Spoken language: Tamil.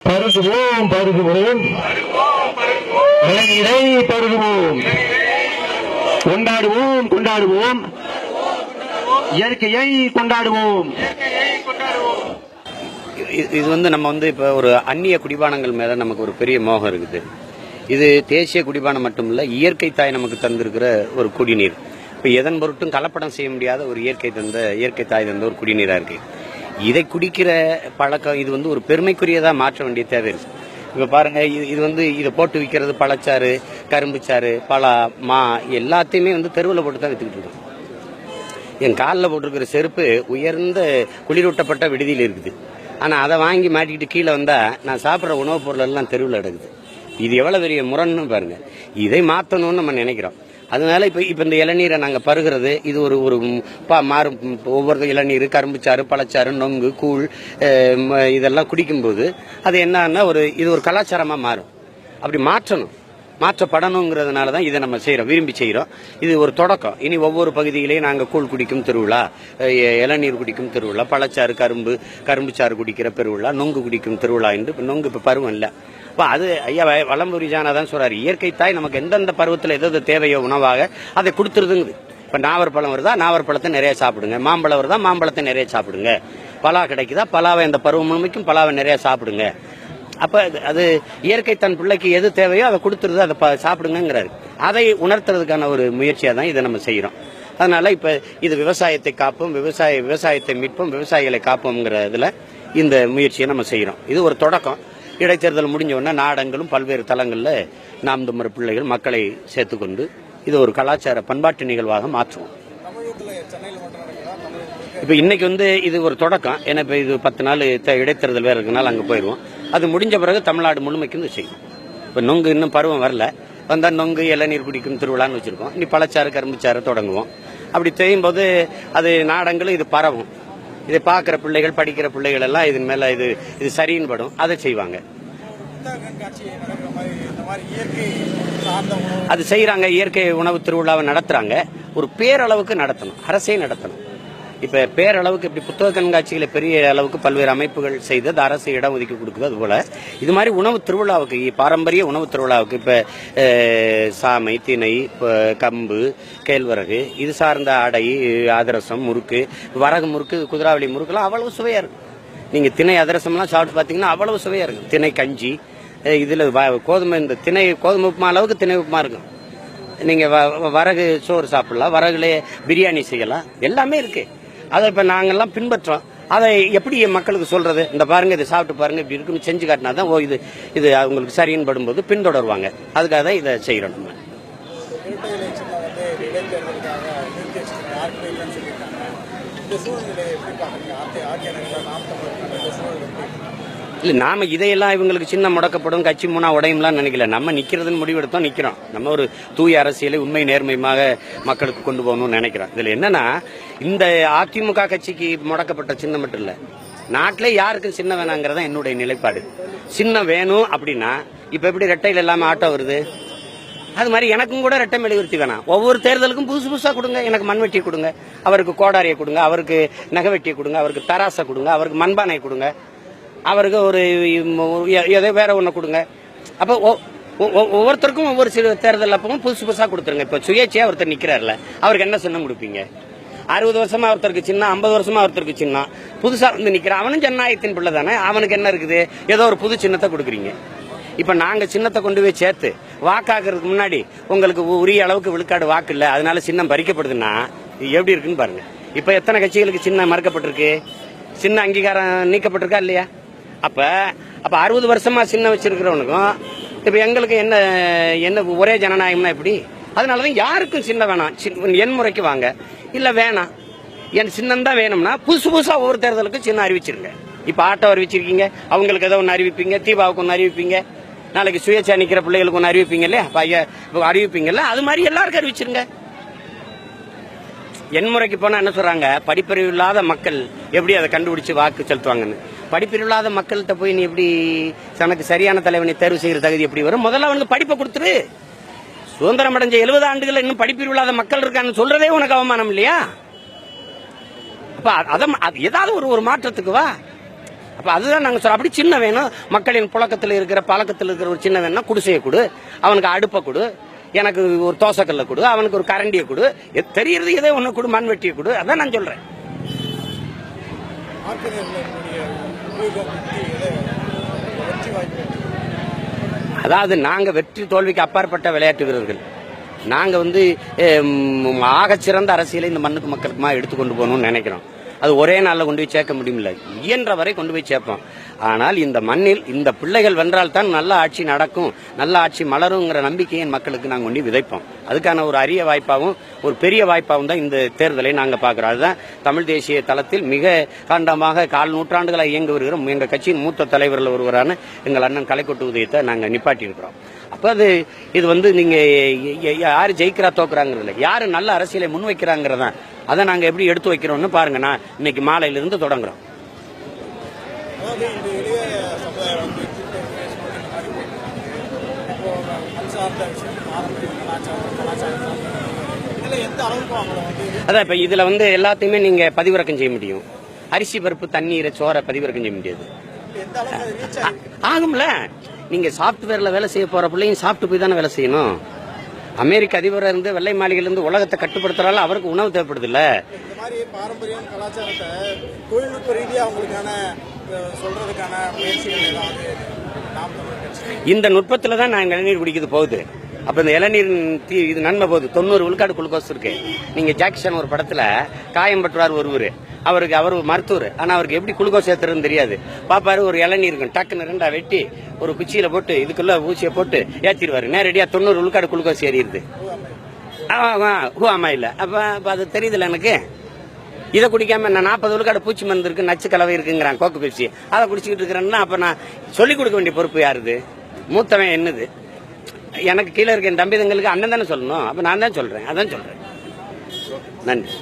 பருகுவோம் பருகுவோம் இதை பருகுவோம், கொண்டாடுவோம் கொண்டாடுவோம், இயற்கையை கொண்டாடுவோம். இது நம்ம இப்ப ஒரு அந்நிய குடிபானங்கள் மேல நமக்கு ஒரு பெரிய மோகம் இருக்குது. இது தேசிய குடிபானம் மட்டும் இல்ல, இயற்கை தாய் நமக்கு தந்திருக்கிற ஒரு குடிநீர். இப்ப எதன் பொருட்டும் கலப்படம் செய்ய முடியாத ஒரு இயற்கை தாய் தந்த ஒரு குடிநீரா இருக்கு. இதை குடிக்கிற பழக்கம் இது ஒரு பெருமைக்குரியதா மாற்ற வேண்டிய தேவை இருக்கு. இப்ப பாருங்க, இதை போட்டு விற்கிறது பழச்சாறு, கரும்புச்சாறு, பலா, மா எல்லாத்தையுமே தெருவில் போட்டு தான் வித்துக்கிட்டு இருக்கோம். என் காலில் போட்டிருக்கிற செருப்பு உயர்ந்த குளிரூட்டப்பட்ட விடுதியில் இருக்குது. ஆனால் அதை வாங்கி மாட்டிக்கிட்டு கீழே வந்தால் நான் சாப்பிட்ற உணவுப் பொருள் எல்லாம் தெருவில் கிடக்குது. இது எவ்வளோ பெரிய முரண்னு பாருங்க. இதை மாற்றணும்னு நம்ம நினைக்கிறோம். அதனால இப்போ இந்த இளநீரை நாங்கள் பருகிறது, இது ஒரு மாறும். ஒவ்வொரு இளநீர், கரும்புச்சாறு, பழச்சாறு, நொங்கு, கூழ் இதெல்லாம் குடிக்கும்போது அது என்னன்னா இது ஒரு கலாச்சாரமாக மாறும். அப்படி மாற்றப்படணுங்கிறதுனால தான் இதை நம்ம செய்கிறோம், விரும்பி செய்கிறோம். இது ஒரு தொடக்கம். இனி ஒவ்வொரு பகுதியிலையும் நாங்கள் கூழ் குடிக்கும் திருவிழா, இளநீர் குடிக்கும் திருவிழா, பழச்சாறு, கரும்புச்சாறு குடிக்கிற பெருவிழா, நொங்கு குடிக்கும் திருவிழா என்று. நொங்கு இப்போ பருவம் இல்லை. இப்போ அது ஐயா வலம்புரி ஜானா தான் சொல்றாரு, இயற்கை தாய் நமக்கு எந்தெந்த பருவத்தில் எது தேவையோ உணவாக அதை கொடுத்துருதுங்குது. இப்போ நாவற்பழம் வருதா, நாவற்பழத்தை நிறைய சாப்பிடுங்க. மாம்பழம் வருதா, மாம்பழத்தை நிறைய சாப்பிடுங்க. பலா கிடைக்குதா, பலாவை அந்த பருவம் முழுமைக்கும் பலாவை நிறைய சாப்பிடுங்க. அப்ப அது இயற்கை தன் பிள்ளைக்கு எது தேவையோ அதை கொடுத்துருது, அதை சாப்பிடுங்கிறாரு. அதை உணர்த்துறதுக்கான ஒரு முயற்சியா தான் இதை நம்ம செய்யறோம். அதனால இப்ப இது விவசாயத்தை காப்போம், விவசாயத்தை மீட்போம், விவசாயிகளை காப்போம்ங்கிற இதுல இந்த முயற்சியை நம்ம செய்யறோம். இது ஒரு தொடக்கம். இடைத்தேர்தல் முடிஞ்ச உடனே நாடெங்கிலும் பல்வேறு தளங்கள்ல நாம் தமிழர் பிள்ளைகள் மக்களை சேர்த்துக்கொண்டு இது ஒரு கலாச்சார பண்பாட்டு நிகழ்வாக மாற்றுவோம். இப்ப இன்னைக்கு இது ஒரு தொடக்கம். ஏன்னா இப்ப இது 10 நாள் இடைத்தேர்தல் வேற இருக்கனால அங்க போயிடுவோம். அது முடிஞ்ச பிறகு தமிழ்நாடு முழுமைக்கும் செய்யும். இப்ப நொங்கு இன்னும் பருவம் வரல, வந்தா நொங்கு இளநீர் குடிக்கும் திருவிழான்னு வச்சிருக்கோம். இனி பழச்சாறு, கரும்புச்சாறு தொடங்குவோம். அப்படி செய்யும் போது அது நாடெங்கிலும் இது பரவும். இதை பார்க்கிற பிள்ளைகள், படிக்கிற பிள்ளைகள் எல்லாம் இதன் மேல இது சரின்னு படும், அதை செய்வாங்க. அது செய்யறாங்க. இயற்கை உணவு திருவிழாவை நடத்துறாங்க. ஒரு பேரளவுக்கு நடத்தணும், அரசே நடத்தணும். இப்ப பேரளவுக்கு இப்படி புத்தக கண்காட்சிகளை பெரிய அளவுக்கு பல்வேறு அமைப்புகள் செய்து அது அரசு இடம் ஒதுக்கி கொடுக்குது. அது போல இது மாதிரி உணவு திருவிழாவுக்கு, பாரம்பரிய உணவு திருவிழாவுக்கு இப்ப சாமை, திணை, கம்பு, கேழ்வரகு இது சார்ந்த அடை, அதிரசம், முறுக்கு, வரகு முறுக்கு, குதிராவளி முறுக்குலாம் அவ்வளவு சுவையா இருக்கு. நீங்க திணை அதிரசம்லாம் சாப்பிட்டு பாத்தீங்கன்னா அவ்வளவு சுவையா இருக்கு. திணை கஞ்சி, இதுல கோதுமை, இந்த திணை கோதுமை உப்புமா அளவுக்கு திணை உப்புமா இருக்கும். நீங்க வரகு சோறு சாப்பிடலாம், வரகுலே பிரியாணி செய்யலாம், எல்லாமே இருக்கு. அதை இப்ப நாங்கெல்லாம் பின்பற்றோம். அதை எப்படி மக்களுக்கு சொல்றது? இந்த பாருங்க, இதை சாப்பிட்டு பாருங்க, இப்படி இருக்குன்னு செஞ்சு காட்டினாதான் இது அவங்களுக்கு சரின்னு படும்போது பின்தொடருவாங்க. அதுக்காக தான் இதை செய்யறோம். நம்ம இல்ல, நாம இதையெல்லாம் இவங்களுக்கு சின்ன முடக்கப்படும், கட்சி மூணா உடையும்லாம் நினைக்கல. நம்ம நிக்கிறதுன்னு முடிவெடுத்தோம், நிக்கிறோம். நம்ம ஒரு தூய அரசியலை உண்மை நேர்மையாக மக்களுக்கு கொண்டு போகணும்னு நினைக்கிறோம். இதுல என்னன்னா, இந்த அதிமுக கட்சிக்கு முடக்கப்பட்ட சின்னம் மட்டும் இல்ல, நாட்டிலே யாருக்கும் சின்ன வேணாங்கிறதா என்னுடைய நிலைப்பாடு. சின்னம் வேணும் அப்படின்னா இப்ப எப்படி ரெட்டையில் எல்லாமே ஆட்டோ வருது, அது மாதிரி எனக்கும் கூட ரெட்டை மெழுகுவர்த்தி வேணாம். ஒவ்வொரு தேர்தலுக்கும் புதுசு புதுசா கொடுங்க. எனக்கு மண்வெட்டியை கொடுங்க, அவருக்கு கோடாரியை கொடுங்க, அவருக்கு நகைவெட்டியை கொடுங்க, அவருக்கு தராசை கொடுங்க, அவருக்கு மண்பானை கொடுங்க, அவருக்கு ஒரு ஏதோ வேற ஒண்ணு கொடுங்க. அப்ப ஒவ்வொருத்தருக்கும் ஒவ்வொரு சில தேர்தல் அப்பவும் புதுசு புதுசா கொடுத்துருங்க. இப்ப சுயேட்சையா ஒருத்தர் நிக்கிறாருல, அவருக்கு என்ன சின்னம் கொடுப்பீங்க? 60 வருஷமா ஒருத்தருக்கு சின்ன, 50 வருஷமா ஒருத்தருக்கு சின்ன, புதுசா நிக்கிறான். அவனும் ஜனநாயகத்தின் பிள்ளை தானே, அவனுக்கு என்ன இருக்குது? ஏதோ ஒரு புது சின்னத்தை கொடுக்குறீங்க. இப்ப நாங்க சின்னத்தை கொண்டு போய் சேர்த்து வாக்காக்குறதுக்கு முன்னாடி உங்களுக்கு உரிய அளவுக்கு விழுக்காடு வாக்கு இல்ல, அதனால சின்னம் பறிக்கப்படுதுன்னா எப்படி இருக்குன்னு பாருங்க. இப்ப எத்தனை கட்சிகளுக்கு சின்னம் மறுக்கப்பட்டிருக்கு, சின்ன அங்கீகாரம் நீக்கப்பட்டிருக்கா இல்லையா? அப்ப 60 வருஷமா சின்ன வச்சிருக்கிறவனுக்கும் இப்ப எங்களுக்கு என்ன ஒரே ஜனநாயகம்னா எப்படி? அதனாலதான் யாருக்கும் சின்ன வேணாம், என் முறைக்கு வாங்க. இல்ல வேணாம், என் சின்னம் தான் வேணும்னா புதுசு புதுசா ஒவ்வொரு தேர்தலுக்கும் சின்ன அறிவிச்சிருங்க. இப்ப ஆட்டோ அறிவிச்சிருக்கீங்க, அவங்களுக்கு ஏதோ ஒன்று அறிவிப்பீங்க, தீபாவுக்கு ஒன்று அறிவிப்பீங்க, நாளைக்கு சுயேட்சா நிக்கிற பிள்ளைகளுக்கு ஒன்று அறிவிப்பீங்க இல்லையா, அறிவிப்பீங்கல்ல, அது மாதிரி எல்லாருக்கும் அறிவிச்சிருங்க. எண்முறைக்கு போனா என்ன சொல்றாங்க, படிப்பறிவு இல்லாத மக்கள் எப்படி அதை கண்டுபிடிச்சு வாக்கு செலுத்துவாங்கன்னு. படிப்பறிவு இல்லாத மக்கள்கிட்ட போய் நீ எப்படி தனக்கு சரியான தலைவனை தேர்வு செய்யற தகுதி எப்படி வரும்? முதல்ல அவனுக்கு படிப்பை கொடுத்துரு. சுதந்திரம் அடைஞ்ச 70 ஆண்டுகள் இன்னும் படிப்பறிவு இல்லாத மக்கள் இருக்கான்னு சொல்றதே உனக்கு அவமானம் இல்லையா? அப்ப ஏதாவது ஒரு மாற்றத்துக்கு வா. அப்ப அதுதான் நாங்க சொல்றோம். அப்படி சின்ன வேணும், மக்களின் புழக்கத்தில் இருக்கிற பழக்கத்தில் இருக்கிற ஒரு சின்ன வேணும்னா குடிசையை கொடு, அவனுக்கு அடுப்பை கொடு, எனக்கு ஒரு தோசைக்கல்ல கொடு, அவனுக்கு ஒரு கரண்டியை கொடு, தெரியறது எதோ ஒண்ணு கொடு, மண்வெட்டியை கொடு. அதான் நான் சொல்றேன். அதாவது நாங்க வெற்றி தோல்விக்கு அப்பாற்பட்ட விளையாட்டு வீரர்கள். நாங்க ஆகச்சிறந்த அரசியலை இந்த மண்ணுக்கு மக்களுக்குமா எடுத்துக்கொண்டு போகணும்னு நினைக்கிறோம். அது ஒரே நாளில் கொண்டு போய் சேர்க்க முடியல, இயன்ற வரை கொண்டு போய் சேர்ப்போம். ஆனால் இந்த மண்ணில் இந்த பிள்ளைகள் வென்றால் தான் நல்ல ஆட்சி நடக்கும், நல்ல ஆட்சி மலருங்கிற நம்பிக்கையை மக்களுக்கு நாங்கள் கொண்டு விதைப்போம். அதுக்கான ஒரு அரிய வாய்ப்பாகவும் ஒரு பெரிய வாய்ப்பாகவும் தான் இந்த தேர்தலை நாங்கள் பார்க்குறோம். அதுதான் தமிழ் தேசிய தளத்தில் மிக காண்டமாக நூற்றாண்டுகளை இயங்கி வருகிறோம். எங்கள் கட்சியின் மூத்த தலைவர்கள் ஒருவரான எங்கள் அண்ணன் கலைக்கொட்டு உதயத்தை நாங்கள் நிப்பாட்டி இருக்கிறோம். அப்போ இது நீங்க யாரு ஜெயிக்கிறா தோக்குறாங்கிறதுல யாரு நல்ல அரசியலை முன்வைக்கிறாங்கிறதான். அதை நாங்க எப்படி எடுத்து வைக்கிறோம்னு பாருங்க. நான் இன்னைக்கு மாலையிலிருந்து தொடங்குறோம். அதான் இப்ப இதுல எல்லாத்தையுமே நீங்க பதிவிறக்கம் செய்ய முடியும். அரிசி பருப்பு தண்ணீரை சோற பதிவிறக்கம் செய்ய முடியாது. ஆகும்ல. நீங்க சாப்ட்வேர்ல வேலை செய்ய போற பிள்ளையும் சாப்பிட்டு போய் தானே வேலை செய்யணும். அமெரிக்க அதிபராக இருந்து வெள்ளை மாளிகையிலிருந்து உலகத்தை கட்டுப்படுத்துறாலும் அவருக்கு உணவு தேவைப்படுது இல்ல. இந்த மாதிரி பாரம்பரியம் கலாச்சாரத்தை தொழில்நுட்ப ரீதியா அவங்களுக்கான சொல்றதுக்கான முயற்சிகள் ஏதாவது இந்த நுட்பத்துல தான் நான் இளநீர் குடிக்கிறது போகுது. அப்ப இந்த இளநீர் இது நன்மை போகுது. 90 விழுக்காடு குளுக்கோஸ் இருக்கு. நீங்க ஜாக்சன் ஒரு படத்துல காயம் பட்டுவார் ஒருவர், அவர் மருத்துவர், ஆனா அவருக்கு எப்படி குளுக்கோஸ் ஏத்துறதுன்னு தெரியாது. பாப்பாரு ஒரு இளநீர் இருக்கும், டக்குன்னு 2 வெட்டி ஒரு குச்சியில போட்டு இதுக்குள்ள ஊசியை போட்டு ஏத்திடுவாரு. நேரடியா 90 விழுக்காடு குளுக்கோஸ் ஏறிடுது. ஆமா இல்ல. அப்ப அது தெரியுதுல்ல எனக்கு. இதை குடிக்காம நான் 40 விழுக்காடு பூச்சி மருந்து இருக்கு, நச்சு கலவை இருக்குங்கிறான் கோக்கு பெப்சி, அதை குடிச்சுக்கிட்டு இருக்கிறேன்னா அப்ப நான் சொல்லிக் கொடுக்க வேண்டிய பொறுப்பு யாருது? மூத்தவன் என்னது? எனக்கு கீழே இருக்க என் தம்பிதங்களுக்கு அண்ணன் தானே சொல்லணும். அப்ப நான் தான் சொல்றேன். அதான் சொல்றேன். நன்றி.